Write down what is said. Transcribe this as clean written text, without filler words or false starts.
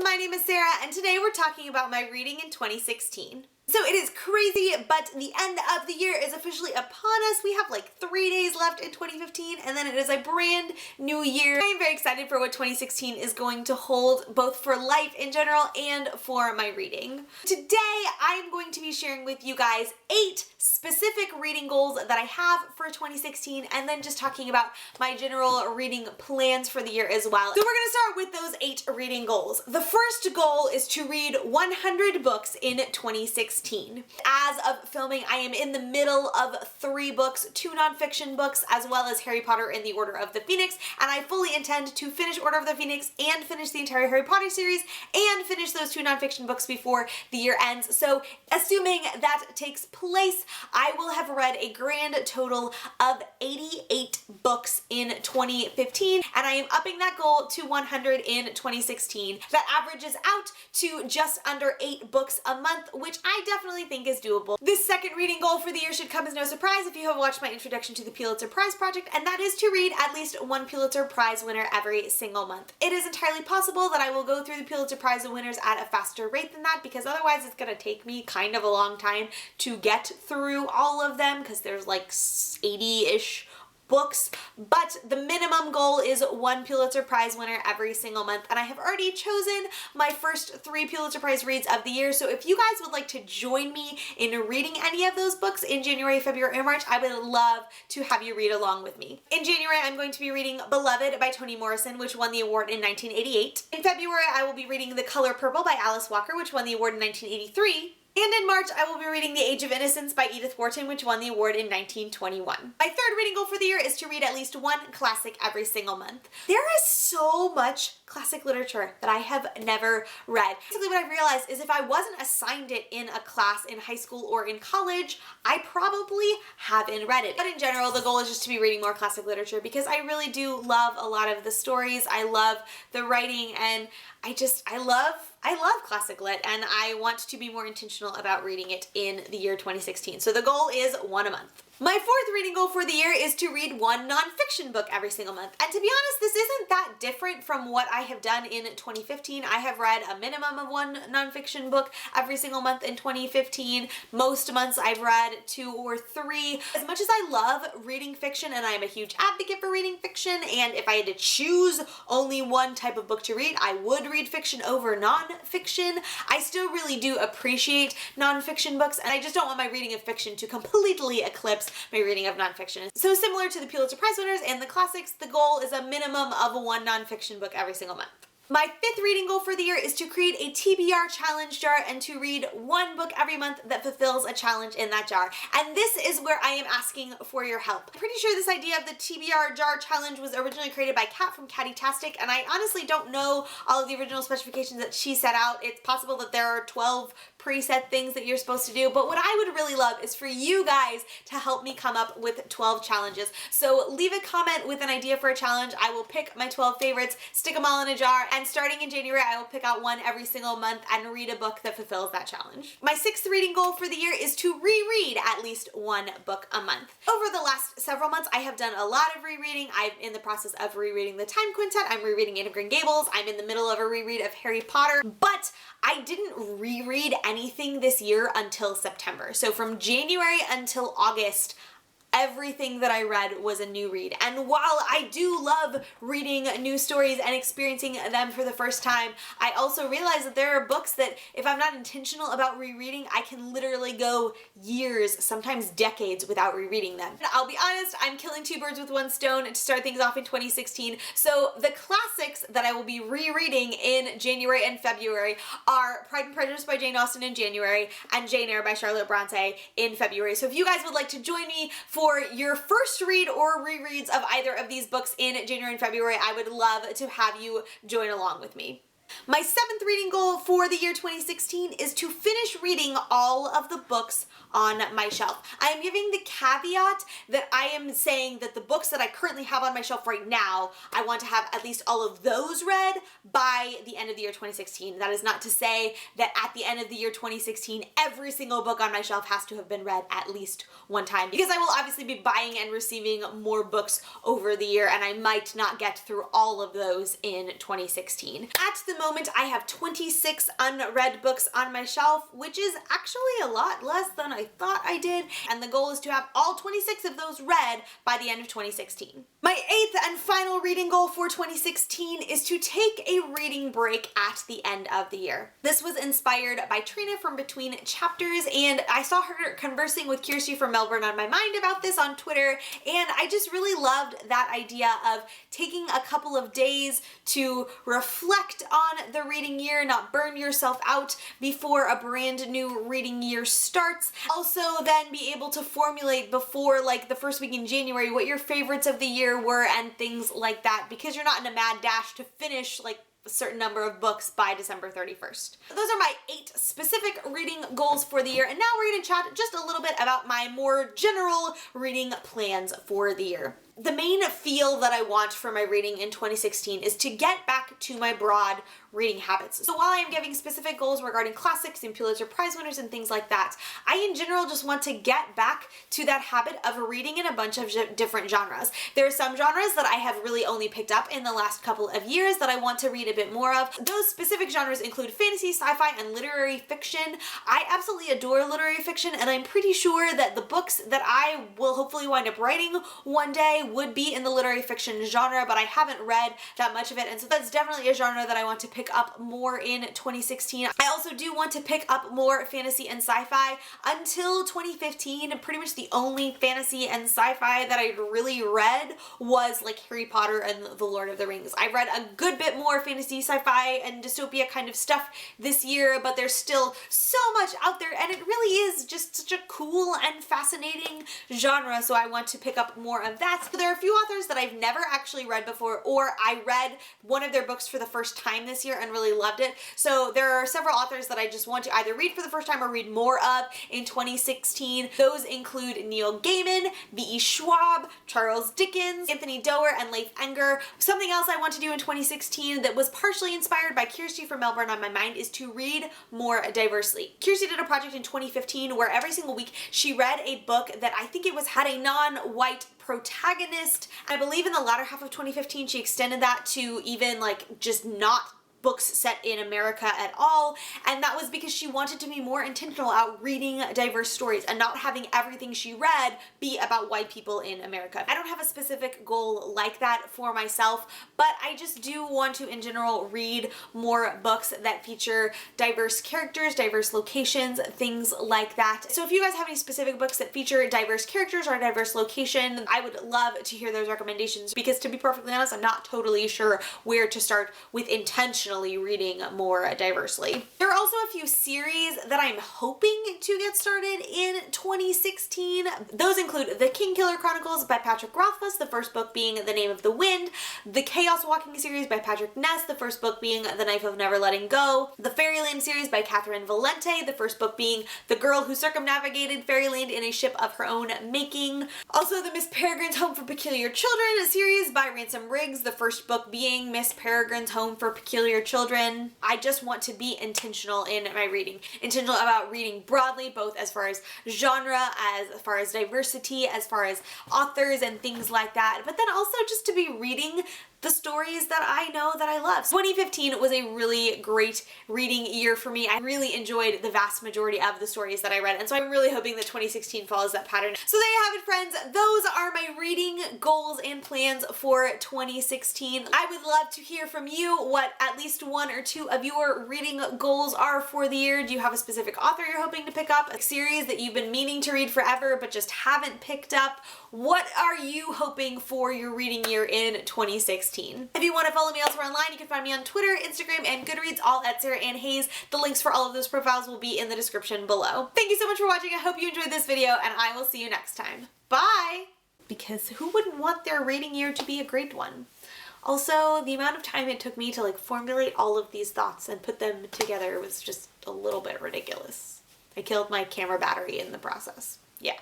my name is Sarah, and today we're talking about my reading in 2016. So it is crazy, but the end of the year is officially upon us. We have like 3 days left in 2015, and then it is a brand new year. I am very excited for what 2016 is going to hold, both for life in general and for my reading. Today, I am going to be sharing with you guys 8 specific reading goals that I have for 2016, and then just talking about my general reading plans for the year as well. So we're gonna start with those 8 reading goals. The first goal is to read 100 books in 2016. As of filming, I am in the middle of 3 books, 2 nonfiction books, as well as Harry Potter and the Order of the Phoenix, and I fully intend to finish Order of the Phoenix and finish the entire Harry Potter series and finish those 2 nonfiction books before the year ends. So assuming that takes place, I will have read a grand total of 88 books in 2015, and I am upping that goal to 100 in 2016. That averages out to just under 8 books a month, which I definitely think is doable. This second reading goal for the year should come as no surprise if you have watched my introduction to the Pulitzer Prize project, and that is to read at least 1 Pulitzer Prize winner every single month. It is entirely possible that I will go through the Pulitzer Prize winners at a faster rate than that, because otherwise it's gonna take me kind of a long time to get through all of them, because there's like 80-ish books, but the minimum goal is 1 Pulitzer Prize winner every single month, and I have already chosen my first 3 Pulitzer Prize reads of the year. So if you guys would like to join me in reading any of those books in January, February, or March, I would love to have you read along with me. In January, I'm going to be reading Beloved by Toni Morrison, which won the award in 1988. In February, I will be reading The Color Purple by Alice Walker, which won the award in 1983. And in March, I will be reading The Age of Innocence by Edith Wharton, which won the award in 1921. My third reading goal for the year is to read at least 1 classic every single month. There is so much classic literature that I have never read. Basically what I've realized is if I wasn't assigned it in a class in high school or in college, I probably haven't read it. But in general, the goal is just to be reading more classic literature, because I really do love a lot of the stories. I love the writing, and I love classic lit, and I want to be more intentional about reading it in the year 2016. So the goal is 1 a month. My fourth reading goal for the year is to read 1 nonfiction book every single month. And to be honest, this isn't that different from what I have done in 2015. I have read a minimum of 1 nonfiction book every single month in 2015. Most months I've read 2 or 3. As much as I love reading fiction, and I am a huge advocate for reading fiction, and if I had to choose only one type of book to read, I would read fiction over nonfiction. I still really do appreciate nonfiction books, and I just don't want my reading of fiction to completely eclipse my reading of nonfiction. So similar to the Pulitzer Prize winners and the classics, the goal is a minimum of 1 nonfiction book every single month. My 5th reading goal for the year is to create a TBR challenge jar and to read 1 book every month that fulfills a challenge in that jar. And this is where I am asking for your help. I'm pretty sure this idea of the TBR jar challenge was originally created by Kat from Catty-tastic, and I honestly don't know all of the original specifications that she set out. It's possible that there are 12 preset things that you're supposed to do, but what I would really love is for you guys to help me come up with 12 challenges. So leave a comment with an idea for a challenge. I will pick my 12 favorites, stick them all in a jar, and starting in January, I will pick out 1 every single month and read a book that fulfills that challenge. My 6th reading goal for the year is to reread at least 1 book a month. Over the last several months, I have done a lot of rereading. I'm in the process of rereading The Time Quintet. I'm rereading Anne of Green Gables. I'm in the middle of a reread of Harry Potter, but I didn't reread anything this year until September. So from January until August, everything that I read was a new read. And while I do love reading new stories and experiencing them for the first time, I also realize that there are books that if I'm not intentional about rereading, I can literally go years, sometimes decades, without rereading them. I'll be honest, I'm killing 2 birds with 1 stone to start things off in 2016. So the classics that I will be rereading in January and February are Pride and Prejudice by Jane Austen in January and Jane Eyre by Charlotte Bronte in February. So if you guys would like to join me for your first read or rereads of either of these books in January and February, I would love to have you join along with me. My 7th reading goal for the year 2016 is to finish reading all of the books on my shelf. I am giving the caveat that I am saying that the books that I currently have on my shelf right now, I want to have at least all of those read by the end of the year 2016. That is not to say that at the end of the year 2016, every single book on my shelf has to have been read at least 1 time, because I will obviously be buying and receiving more books over the year, and I might not get through all of those in 2016. At the the moment, I have 26 unread books on my shelf, which is actually a lot less than I thought I did, and the goal is to have all 26 of those read by the end of 2016. My 8th and final reading goal for 2016 is to take a reading break at the end of the year. This was inspired by Trina from Between Chapters, and I saw her conversing with Kirsti from Melbourne on My Mind about this on Twitter, and I just really loved that idea of taking a couple of days to reflect on the reading year, not burn yourself out before a brand new reading year starts. Also then be able to formulate before like the first week in January what your favorites of the year were and things like that, because you're not in a mad dash to finish like a certain number of books by December 31st. Those are my 8 specific reading goals for the year, and now we're going to chat just a little bit about my more general reading plans for the year. The main feel that I want for my reading in 2016 is to get back to my broad reading habits. So while I am giving specific goals regarding classics and Pulitzer Prize winners and things like that, I in general just want to get back to that habit of reading in a bunch of different genres. There are some genres that I have really only picked up in the last couple of years that I want to read a bit more of. Those specific genres include fantasy, sci-fi, and literary fiction. I absolutely adore literary fiction, and I'm pretty sure that the books that I will hopefully wind up writing one day would be in the literary fiction genre, but I haven't read that much of it, and so that's definitely a genre that I want to pick up more in 2016. I also do want to pick up more fantasy and sci-fi. Until 2015, pretty much the only fantasy and sci-fi that I'd really read was like Harry Potter and The Lord of the Rings. I read a good bit more fantasy, sci-fi, and dystopia kind of stuff this year, but there's still so much out there, and it really is just such a cool and fascinating genre, so I want to pick up more of that. So there are a few authors that I've never actually read before, or I read one of their books for the first time this year and really loved it. So there are several authors that I just want to either read for the first time or read more of in 2016. Those include Neil Gaiman, B.E. Schwab, Charles Dickens, Anthony Doerr, and Leif Enger. Something else I want to do in 2016 that was partially inspired by Kirsti from Melbourne on My Mind is to read more diversely. Kirsti did a project in 2015 where every single week she read a book that I think it was had a non-white protagonist. I believe in the latter half of 2015 she extended that to even like just not books set in America at all, and that was because she wanted to be more intentional about reading diverse stories and not having everything she read be about white people in America. I don't have a specific goal like that for myself, but I just do want to in general read more books that feature diverse characters, diverse locations, things like that. So if you guys have any specific books that feature diverse characters or a diverse location, I would love to hear those recommendations, because to be perfectly honest, I'm not totally sure where to start with intentionally reading more diversely. There are also a few series that I'm hoping to get started in 2016. Those include The Kingkiller Chronicles by Patrick Rothfuss, the first book being The Name of the Wind, the Chaos Walking series by Patrick Ness, the first book being The Knife of Never Letting Go, the Fairyland series by Catherine Valente, the first book being The Girl Who Circumnavigated Fairyland in a Ship of Her Own Making. Also the Miss Peregrine's Home for Peculiar Children series by Ransom Riggs, the first book being Miss Peregrine's Home for Peculiar Children. I just want to be intentional in my reading. Intentional about reading broadly, both as far as genre, as far as diversity, as far as authors and things like that, but then also just to be reading the stories that I know that I love. 2015 was a really great reading year for me. I really enjoyed the vast majority of the stories that I read, and so I'm really hoping that 2016 follows that pattern. So there you have it, friends. Those are my reading goals and plans for 2016. I would love to hear from you what at least one or two of your reading goals are for the year. Do you have a specific author you're hoping to pick up? A series that you've been meaning to read forever but just haven't picked up? What are you hoping for your reading year in 2016? If you want to follow me elsewhere online, you can find me on Twitter, Instagram, and Goodreads, all at Sarah Ann Hayes. The links for all of those profiles will be in the description below. Thank you so much for watching. I hope you enjoyed this video, and I will see you next time. Bye! Because who wouldn't want their reading year to be a great one? Also, the amount of time it took me to formulate all of these thoughts and put them together was just a little bit ridiculous. I killed my camera battery in the process. Yeah.